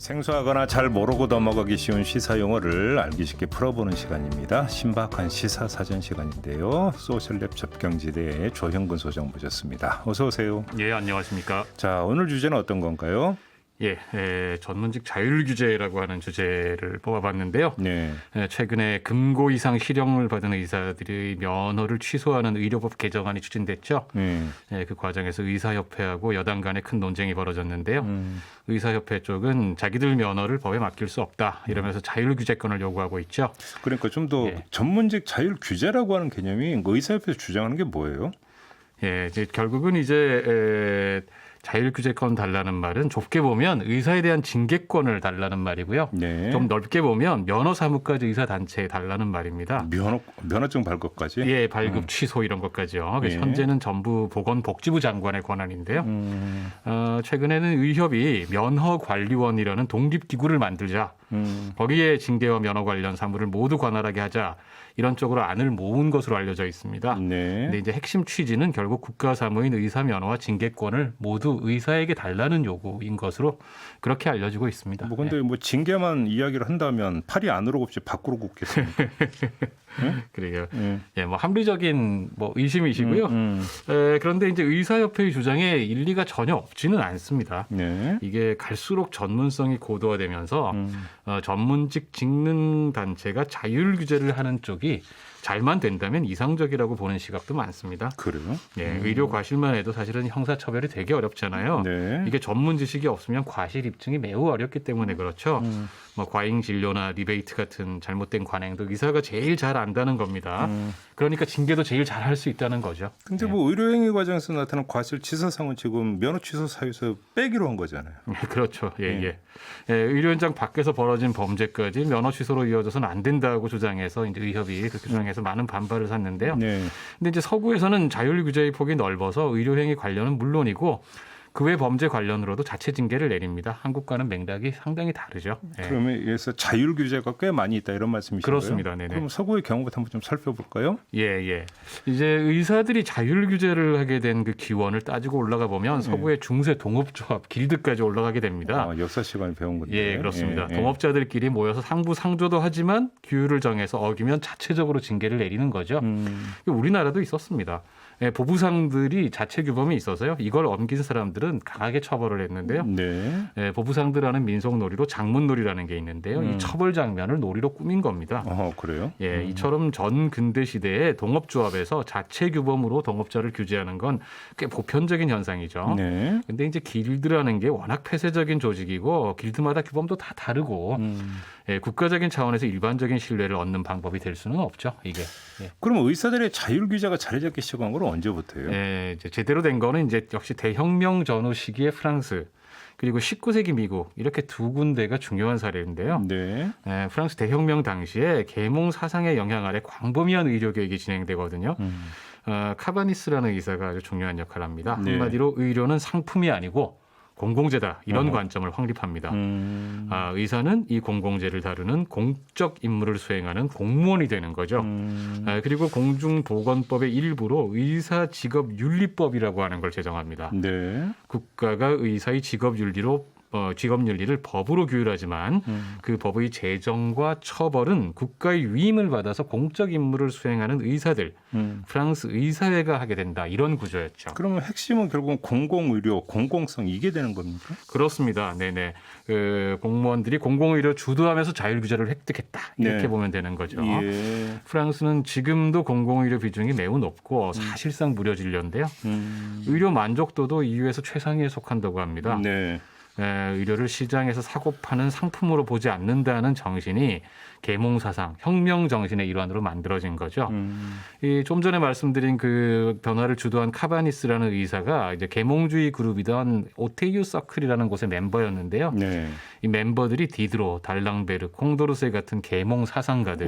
생소하거나 잘 모르고 넘어가기 쉬운 시사 용어를 알기 쉽게 풀어보는 시간입니다. 신박한 시사 사전 시간인데요. 소셜랩 접경지대의 조형근 소장 모셨습니다. 어서 오세요. 예, 안녕하십니까. 자, 오늘 주제는 어떤 건가요? 전문직 자율 규제라고 하는 주제를 뽑아봤는데요. 네. 최근에 금고 이상 실형을 받은 의사들의 면허를 취소하는 의료법 개정안이 추진됐죠. 그 과정에서 의사협회하고 여당 간에 큰 논쟁이 벌어졌는데요. 의사협회 쪽은 자기들 면허를 법에 맡길 수 없다 이러면서 자율 규제권을 요구하고 있죠. 그러니까 좀 더 전문직 자율 규제라고 하는 개념이 의사협회에서 주장하는 게 뭐예요? 이제 결국은 자율규제권 달라는 말은 좁게 보면 의사에 대한 징계권을 달라는 말이고요. 네. 좀 넓게 보면 면허 사무까지 의사단체에 달라는 말입니다. 면허증 발급까지? 예, 발급 취소 이런 것까지요. 네. 현재는 전부 보건복지부 장관의 권한인데요. 최근에는 의협이 면허관리원이라는 독립기구를 만들자. 거기에 징계와 면허 관련 사무를 모두 관할하게 하자. 이런 쪽으로 안을 모은 것으로 알려져 있습니다. 네. 근데 이제 핵심 취지는 결국 국가 사무인 의사 면허와 징계권을 모두 의사에게 달라는 요구인 것으로 그렇게 알려지고 있습니다. 근데 징계만 이야기를 한다면 팔이 안으로 굽지 밖으로 굽겠습니까? 그래요. 합리적인 의심이시고요. 그런데 이제 의사협회의 주장에 일리가 전혀 없지는 않습니다. 네. 이게 갈수록 전문성이 고도화되면서 전문직 직능 단체가 자율 규제를 하는 쪽이 잘만 된다면 이상적이라고 보는 시각도 많습니다. 그래요? 의료 과실만 해도 사실은 형사처벌이 되게 어렵잖아요. 네. 이게 전문 지식이 없으면 과실 입증이 매우 어렵기 때문에 그렇죠. 과잉 진료나 리베이트 같은 잘못된 관행도 의사가 제일 잘 안다는 겁니다. 그러니까 징계도 제일 잘 할 수 있다는 거죠. 근데 의료행위 과정에서 나타난 과실치사상은 지금 면허 취소 사유에서 빼기로 한 거잖아요. 그렇죠. 의료 현장 밖에서 벌어진 범죄까지 면허 취소로 이어져서는 안 된다고 주장해서 이제 의협이 그렇게 주장해서 많은 반발을 샀는데요. 네. 근데 이제 서구에서는 자율 규제의 폭이 넓어서 의료행위 관련은 물론이고 그 외 범죄 관련으로도 자체 징계를 내립니다. 한국과는 맥락이 상당히 다르죠. 그러면 여기서 자율 규제가 꽤 많이 있다 이런 말씀이신가요? 그렇습니다. 네네. 그럼 서구의 경우부터 한번 좀 살펴볼까요? 이제 의사들이 자율 규제를 하게 된 그 기원을 따지고 올라가 보면 서구의 중세 동업조합 길드까지 올라가게 됩니다. 역사 시간에 배운 건데. 그렇습니다. 동업자들끼리 모여서 상부 상조도 하지만 규율을 정해서 어기면 자체적으로 징계를 내리는 거죠. 우리나라도 있었습니다. 보부상들이 자체 규범이 있어서요. 이걸 엄긴 사람들은 강하게 처벌을 했는데요. 보부상들하는 민속놀이로 장문놀이라는 게 있는데요. 이 처벌 장면을 놀이로 꾸민 겁니다. 그래요? 이처럼 전 근대 시대에 동업조합에서 자체 규범으로 동업자를 규제하는 건 꽤 보편적인 현상이죠. 근데 이제 길드라는 게 워낙 폐쇄적인 조직이고 길드마다 규범도 다 다르고 국가적인 차원에서 일반적인 신뢰를 얻는 방법이 될 수는 없죠. 이게. 그럼 의사들의 자율 규제가 자리 잡기 시작한 건 언제부터예요? 이제 제대로 된 거는 이제 역시 대혁명 전후 시기의 프랑스 그리고 19세기 미국 이렇게 두 군데가 중요한 사례인데요. 프랑스 대혁명 당시에 계몽 사상의 영향 아래 광범위한 의료 개혁이 진행되거든요. 카바니스라는 의사가 아주 중요한 역할을 합니다. 한마디로 의료는 상품이 아니고 공공재다 이런 관점을 확립합니다. 의사는 이 공공재를 다루는 공적 임무를 수행하는 공무원이 되는 거죠. 그리고 공중보건법의 일부로 의사직업윤리법이라고 하는 걸 제정합니다. 국가가 의사의 직업윤리를 법으로 규율하지만 그 법의 제정과 처벌은 국가의 위임을 받아서 공적 임무를 수행하는 의사들, 프랑스 의사회가 하게 된다. 이런 구조였죠. 그러면 핵심은 결국은 공공의료, 공공성 이게 되는 겁니까? 그렇습니다. 공무원들이 공공의료 주도하면서 자율규제를 획득했다. 이렇게 보면 되는 거죠. 프랑스는 지금도 공공의료 비중이 매우 높고 사실상 무료 진료인데요. 의료 만족도도 EU에서 최상위에 속한다고 합니다. 의료를 시장에서 사고 파는 상품으로 보지 않는다는 정신이 계몽사상, 혁명 정신의 일환으로 만들어진 거죠. 좀 전에 말씀드린 그 변화를 주도한 카바니스라는 의사가 이제 계몽주의 그룹이던 오테유 서클이라는 곳의 멤버였는데요. 이 멤버들이 디드로, 달랑베르, 콩도르세 같은 계몽 사상가들,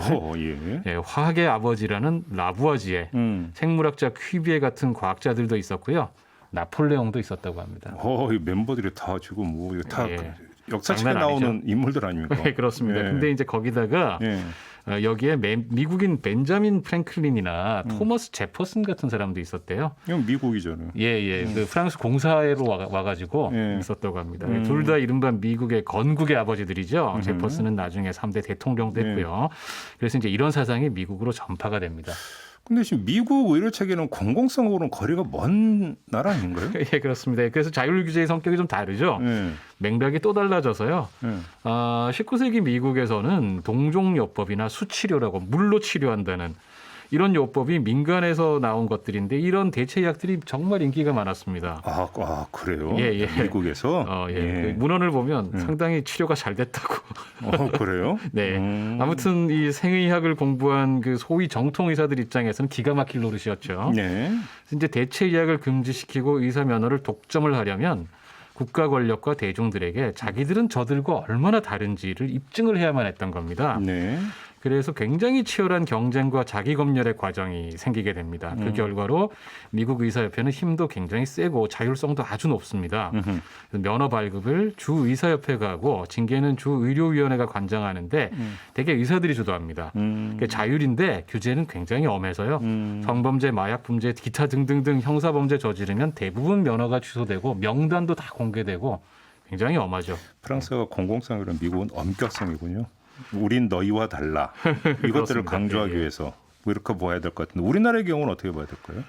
화학의 아버지라는 라부아지에, 생물학자 퀴비에 같은 과학자들도 있었고요. 나폴레옹도 있었다고 합니다. 이 멤버들이 다 지금 역사책에 나오는 인물들 아닙니까? 네, 그렇습니다. 네. 근데 이제 거기다가 네. 여기에 미국인 벤자민 프랭클린이나 토머스 제퍼슨 같은 사람도 있었대요. 이건 미국이잖아요. 예. 그 프랑스 공사회로 와가지고 있었다고 합니다. 둘 다 이른바 미국의 건국의 아버지들이죠. 제퍼슨은 나중에 3대 대통령도 했고요. 그래서 이제 이런 사상이 미국으로 전파가 됩니다. 근데 지금 미국 의료 체계는 공공성으로는 거리가 먼 나라 아닌가요? 예, 그렇습니다. 그래서 자율 규제의 성격이 좀 다르죠. 맥락이 또 달라져서요. 19세기 미국에서는 동종요법이나 수치료라고 물로 치료한다는 이런 요법이 민간에서 나온 것들인데 이런 대체약들이 정말 인기가 많았습니다. 아 그래요? 예. 미국에서? 그 문헌을 보면 상당히 치료가 잘 됐다고. 그래요? 네. 아무튼 이 생의학을 공부한 그 소위 정통 의사들 입장에서는 기가 막힐 노릇이었죠. 네. 이제 대체의학을 금지시키고 의사 면허를 독점을 하려면 국가 권력과 대중들에게 자기들은 저들과 얼마나 다른지를 입증을 해야만 했던 겁니다. 네. 그래서 굉장히 치열한 경쟁과 자기검열의 과정이 생기게 됩니다. 그 결과로 미국 의사협회는 힘도 굉장히 세고 자율성도 아주 높습니다. 면허 발급을 주의사협회가 하고 징계는 주의료위원회가 관장하는데 대개 의사들이 주도합니다. 그러니까 자율인데 규제는 굉장히 엄해서요. 성범죄, 마약범죄, 기타 등등등 형사범죄 저지르면 대부분 면허가 취소되고 명단도 다 공개되고 굉장히 엄하죠. 프랑스가 공공성이라면 미국은 엄격성이군요. 우린 너희와 달라. 이것들을 강조하기 위해서 뭐 이렇게 봐야 될 것 같은데 우리나라의 경우는 어떻게 봐야 될까요?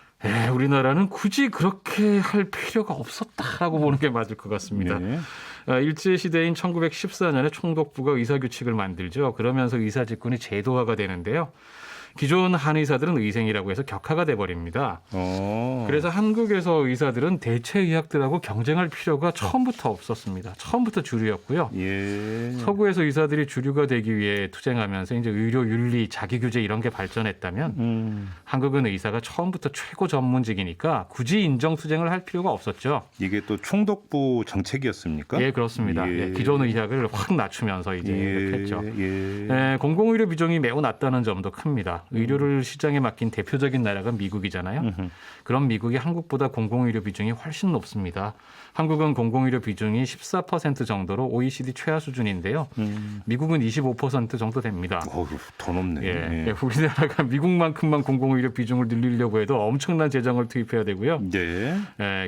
우리나라는 굳이 그렇게 할 필요가 없었다라고 보는 게 맞을 것 같습니다. 네. 일제시대인 1914년에 총독부가 의사규칙을 만들죠. 그러면서 의사직군이 제도화가 되는데요. 기존 한의사들은 의생이라고 해서 격하가 돼버립니다. 그래서 한국에서 의사들은 대체의학들하고 경쟁할 필요가 처음부터 없었습니다. 처음부터 주류였고요. 서구에서 의사들이 주류가 되기 위해 투쟁하면서 이제 의료 윤리, 자기규제 이런 게 발전했다면 한국은 의사가 처음부터 최고 전문직이니까 굳이 인정 투쟁을 할 필요가 없었죠. 이게 또 총독부 정책이었습니까? 예, 그렇습니다. 기존 의학을 확 낮추면서 이제 이렇게 했죠. 공공의료 비중이 매우 낮다는 점도 큽니다. 의료를 시장에 맡긴 대표적인 나라가 미국이잖아요. 그럼 미국이 한국보다 공공의료 비중이 훨씬 높습니다. 한국은 공공의료 비중이 14% 정도로 OECD 최하 수준인데요. 미국은 25% 정도 됩니다. 더 높네. 우리나라가 미국만큼만 공공의료 비중을 늘리려고 해도 엄청난 재정을 투입해야 되고요.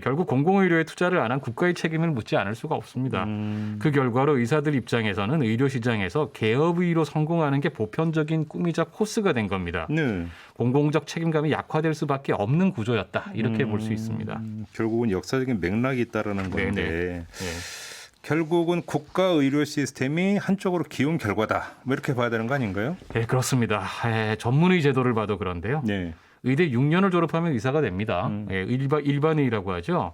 결국 공공의료에 투자를 안 한 국가의 책임을 묻지 않을 수가 없습니다. 그 결과로 의사들 입장에서는 의료 시장에서 개업의로 성공하는 게 보편적인 꿈이자 코스가 된 겁니다. 공공적 책임감이 약화될 수밖에 없는 구조였다. 이렇게 볼 수 있습니다. 결국은 역사적인 맥락이 있다라는 건데 결국은 국가 의료 시스템이 한쪽으로 기운 결과다. 뭐 이렇게 봐야 되는 거 아닌가요? 네, 그렇습니다. 전문의 제도를 봐도 그런데요. 의대 6년을 졸업하면 의사가 됩니다. 일반의라고 하죠.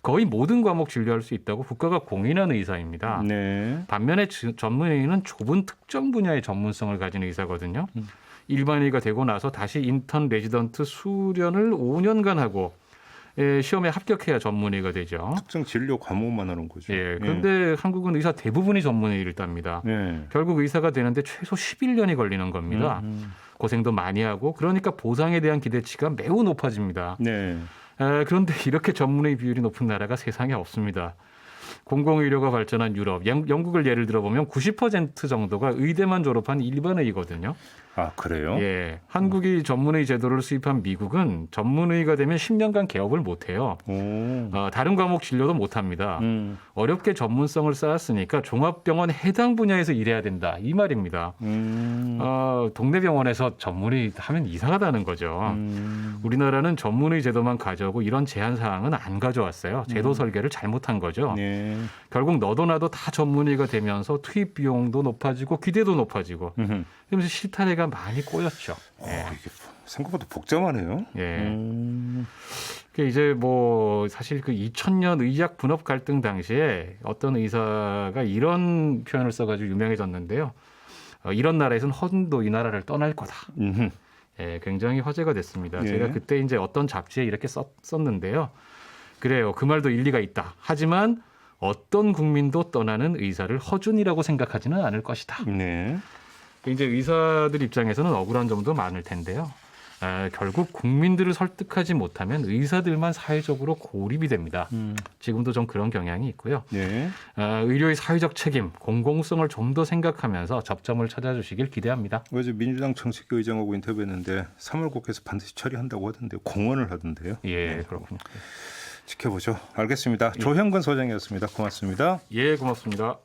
거의 모든 과목 진료할 수 있다고 국가가 공인한 의사입니다. 반면에 전문의는 좁은 특정 분야의 전문성을 가진 의사거든요. 일반의가 되고 나서 다시 인턴 레지던트 수련을 5년간 하고 시험에 합격해야 전문의가 되죠. 특정 진료 과목만 하는 거죠. 그런데 한국은 의사 대부분이 전문의를 tab니다. 결국 의사가 되는데 최소 11년이 걸리는 겁니다. 고생도 많이 하고 그러니까 보상에 대한 기대치가 매우 높아집니다. 그런데 이렇게 전문의 비율이 높은 나라가 세상에 없습니다. 공공의료가 발전한 유럽, 영국을 예를 들어보면 90% 정도가 의대만 졸업한 일반의거든요. 아, 그래요? 한국이 전문의 제도를 수입한 미국은 전문의가 되면 10년간 개업을 못해요. 다른 과목 진료도 못합니다. 어렵게 전문성을 쌓았으니까 종합병원 해당 분야에서 일해야 된다. 이 말입니다. 동네 병원에서 전문의 하면 이상하다는 거죠. 우리나라는 전문의 제도만 가져오고 이런 제한 사항은 안 가져왔어요. 제도 설계를 잘못한 거죠. 결국 너도 나도 다 전문의가 되면서 투입 비용도 높아지고 기대도 높아지고 그러면서 실타래가 많이 꼬였죠. 이게 생각보다 복잡하네요. 이제 사실 그 2000년 의학 분업 갈등 당시에 어떤 의사가 이런 표현을 써가지고 유명해졌는데요. 이런 나라에서는 허준도 이 나라를 떠날 거다. 굉장히 화제가 됐습니다. 제가 그때 이제 어떤 잡지에 이렇게 썼는데요. 그래요. 그 말도 일리가 있다. 하지만 어떤 국민도 떠나는 의사를 허준이라고 생각하지는 않을 것이다. 이제 의사들 입장에서는 억울한 점도 많을 텐데요. 결국 국민들을 설득하지 못하면 의사들만 사회적으로 고립이 됩니다. 지금도 좀 그런 경향이 있고요. 네. 의료의 사회적 책임, 공공성을 좀 더 생각하면서 접점을 찾아주시길 기대합니다. 어제 민주당 정책위 의장하고 인터뷰했는데 3월 국회에서 반드시 처리한다고 하던데요. 공언을 하던데요. 예, 그렇군요. 지켜보죠. 알겠습니다. 조형근 소장이었습니다. 고맙습니다. 예, 고맙습니다.